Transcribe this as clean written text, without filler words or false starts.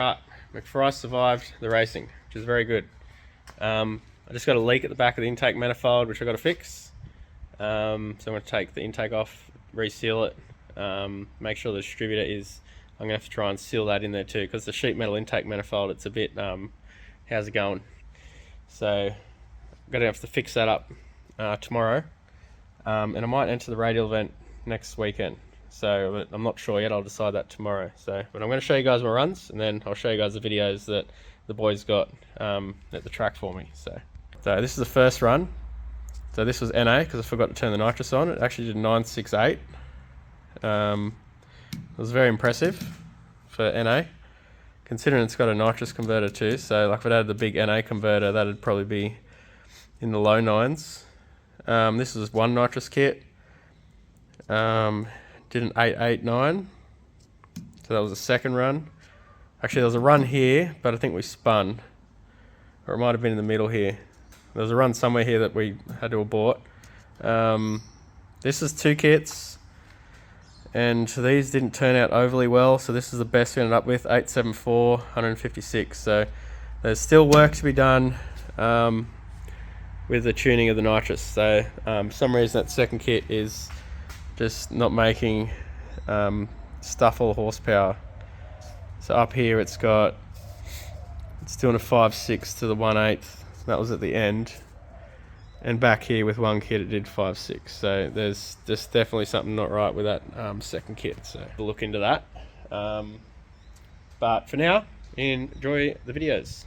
Right, MCFRY survived the racing, which is very good. I just got a leak at the back of the intake manifold, which I've got to fix. So I'm going to take the intake off, reseal it, make sure the distributor is, I'm going to have to try and seal that in there too, because the sheet metal intake manifold, it's a bit, how's it going? So I'm going to have to fix that up tomorrow, and I might enter the radial event next weekend. So I'm not sure yet, I'll decide that tomorrow. So, but I'm going to show you guys my runs, and then I'll show you guys the videos that the boys got at the track for me. So this is the first run. So this was NA, because I forgot to turn the nitrous on. It actually did 968. It was very impressive for NA, considering it's got a nitrous converter too. So like if it had the big NA converter, that'd probably be in the low 9s. This was one nitrous kit. Did an 889, so that was the second run. Actually, there was a run here, but I think we spun, or it might have been in the middle here. There was a run somewhere here that we had to abort. This is 2 kits, and these didn't turn out overly well, so this is the best we ended up with, 874, 156. So there's still work to be done with the tuning of the nitrous. So for some reason that second kit is just not making stuff full horsepower. So up here it's doing a 5.6 to the 1/8. That was at the end, and back here with one kit it did 5.6. So there's just definitely something not right with that second kit. So we'll look into that. But for now, enjoy the videos.